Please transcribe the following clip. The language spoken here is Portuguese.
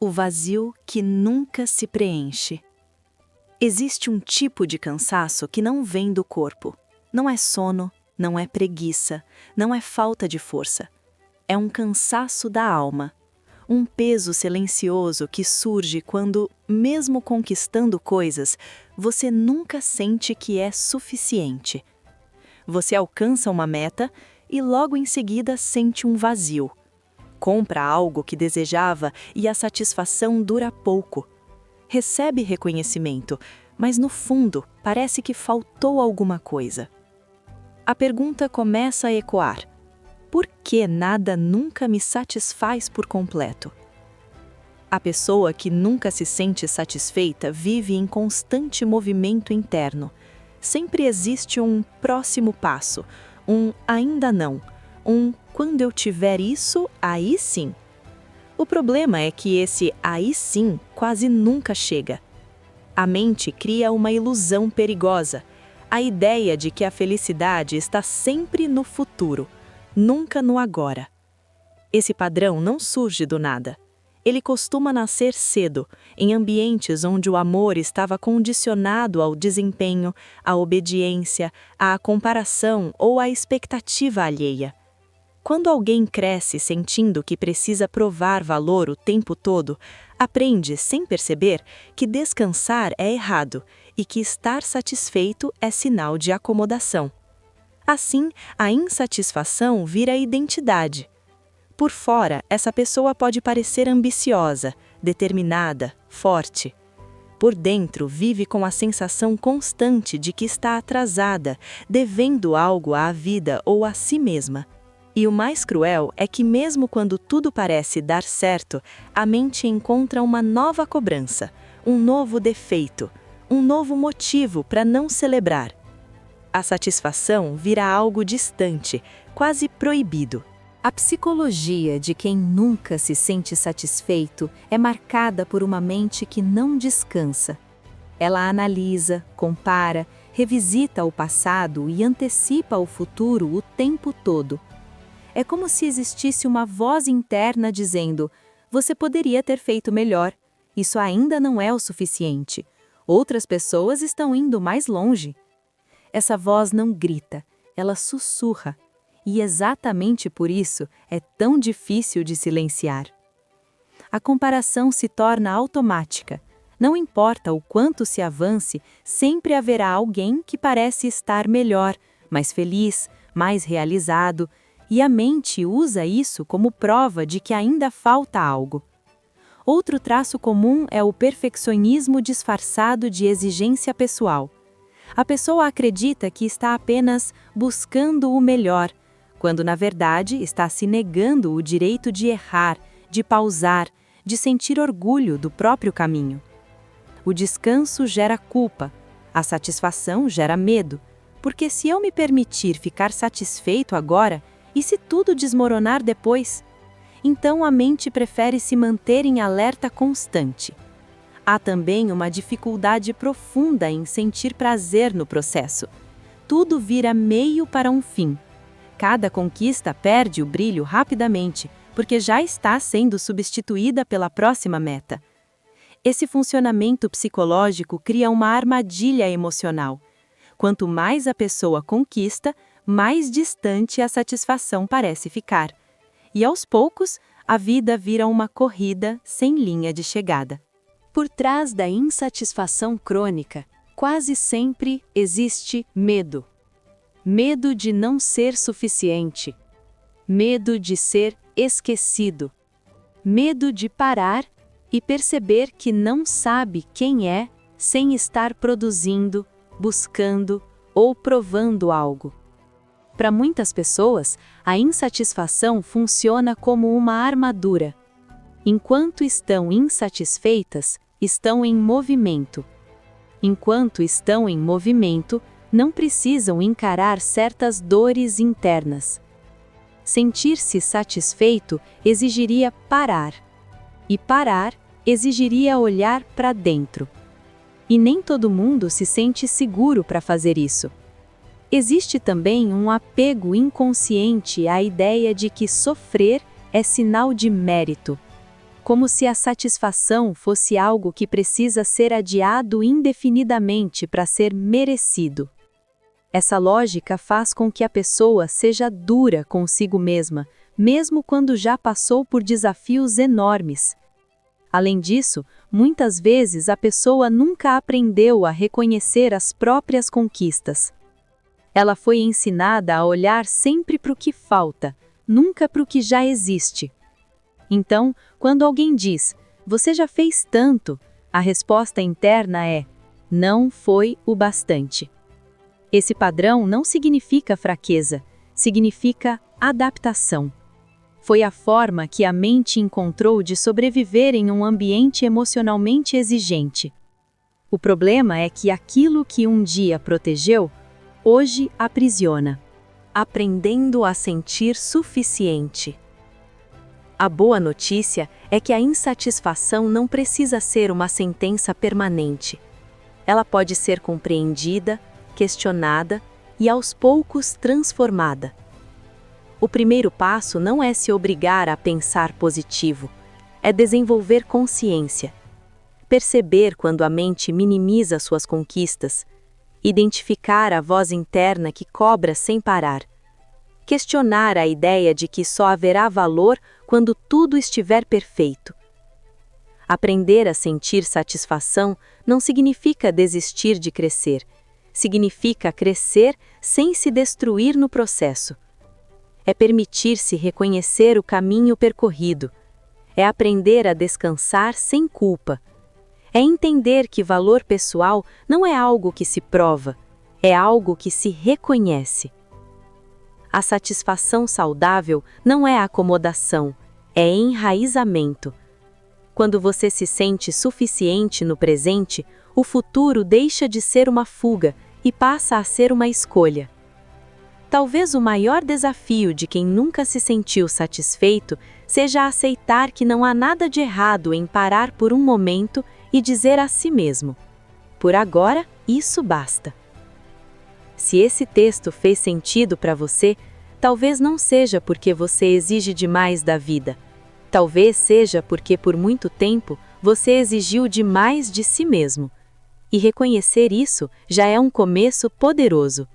O vazio que nunca se preenche. Existe um tipo de cansaço que não vem do corpo. Não é sono, não é preguiça, não é falta de força. É um cansaço da alma. Um peso silencioso que surge quando, mesmo conquistando coisas, você nunca sente que é suficiente. Você alcança uma meta e logo em seguida sente um vazio. Compra algo que desejava e a satisfação dura pouco. Recebe reconhecimento, mas no fundo parece que faltou alguma coisa. A pergunta começa a ecoar: por que nada nunca me satisfaz por completo? A pessoa que nunca se sente satisfeita vive em constante movimento interno. Sempre existe um próximo passo, um ainda não, um quando eu tiver isso, aí sim. O problema é que esse aí sim quase nunca chega. A mente cria uma ilusão perigosa, a ideia de que a felicidade está sempre no futuro, nunca no agora. Esse padrão não surge do nada. Ele costuma nascer cedo, em ambientes onde o amor estava condicionado ao desempenho, à obediência, à comparação ou à expectativa alheia. Quando alguém cresce sentindo que precisa provar valor o tempo todo, aprende, sem perceber, que descansar é errado e que estar satisfeito é sinal de acomodação. Assim, a insatisfação vira identidade. Por fora, essa pessoa pode parecer ambiciosa, determinada, forte. Por dentro, vive com a sensação constante de que está atrasada, devendo algo à vida ou a si mesma. E o mais cruel é que mesmo quando tudo parece dar certo, a mente encontra uma nova cobrança, um novo defeito, um novo motivo para não celebrar. A satisfação vira algo distante, quase proibido. A psicologia de quem nunca se sente satisfeito é marcada por uma mente que não descansa. Ela analisa, compara, revisita o passado e antecipa o futuro o tempo todo. É como se existisse uma voz interna dizendo: você poderia ter feito melhor, isso ainda não é o suficiente, outras pessoas estão indo mais longe. Essa voz não grita, ela sussurra, e exatamente por isso é tão difícil de silenciar. A comparação se torna automática. Não importa o quanto se avance, sempre haverá alguém que parece estar melhor, mais feliz, mais realizado, e a mente usa isso como prova de que ainda falta algo. Outro traço comum é o perfeccionismo disfarçado de exigência pessoal. A pessoa acredita que está apenas buscando o melhor, quando na verdade está se negando o direito de errar, de pausar, de sentir orgulho do próprio caminho. O descanso gera culpa, a satisfação gera medo, porque se eu me permitir ficar satisfeito agora, e se tudo desmoronar depois? Então a mente prefere se manter em alerta constante. Há também uma dificuldade profunda em sentir prazer no processo. Tudo vira meio para um fim. Cada conquista perde o brilho rapidamente, porque já está sendo substituída pela próxima meta. Esse funcionamento psicológico cria uma armadilha emocional. Quanto mais a pessoa conquista, mais distante a satisfação parece ficar. E aos poucos, a vida vira uma corrida sem linha de chegada. Por trás da insatisfação crônica, quase sempre existe medo. Medo de não ser suficiente. Medo de ser esquecido. Medo de parar e perceber que não sabe quem é sem estar produzindo, buscando ou provando algo. Para muitas pessoas, a insatisfação funciona como uma armadura. Enquanto estão insatisfeitas, estão em movimento. Enquanto estão em movimento, não precisam encarar certas dores internas. Sentir-se satisfeito exigiria parar. E parar exigiria olhar para dentro. E nem todo mundo se sente seguro para fazer isso. Existe também um apego inconsciente à ideia de que sofrer é sinal de mérito. como se a satisfação fosse algo que precisa ser adiado indefinidamente para ser merecido. Essa lógica faz com que a pessoa seja dura consigo mesma, mesmo quando já passou por desafios enormes. Além disso, muitas vezes a pessoa nunca aprendeu a reconhecer as próprias conquistas. Ela foi ensinada a olhar sempre para o que falta, nunca para o que já existe. Então, quando alguém diz, "Você já fez tanto", a resposta interna é, "Não foi o bastante". Esse padrão não significa fraqueza, significa adaptação. Foi a forma que a mente encontrou de sobreviver em um ambiente emocionalmente exigente. O problema é que aquilo que um dia protegeu, hoje aprisiona. Aprendendo a sentir suficiente. A boa notícia é que a insatisfação não precisa ser uma sentença permanente. Ela pode ser compreendida, questionada e aos poucos transformada. O primeiro passo não é se obrigar a pensar positivo, é desenvolver consciência. Perceber quando a mente minimiza suas conquistas, identificar a voz interna que cobra sem parar. Questionar a ideia de que só haverá valor quando tudo estiver perfeito. Aprender a sentir satisfação não significa desistir de crescer, significa crescer sem se destruir no processo. É permitir-se reconhecer o caminho percorrido, é aprender a descansar sem culpa. É entender que valor pessoal não é algo que se prova, é algo que se reconhece. A satisfação saudável não é acomodação, é enraizamento. Quando você se sente suficiente no presente, o futuro deixa de ser uma fuga e passa a ser uma escolha. Talvez o maior desafio de quem nunca se sentiu satisfeito seja aceitar que não há nada de errado em parar por um momento e dizer a si mesmo: "Por agora, isso basta". Se esse texto fez sentido para você, talvez não seja porque você exige demais da vida. Talvez seja porque por muito tempo você exigiu demais de si mesmo. E reconhecer isso já é um começo poderoso.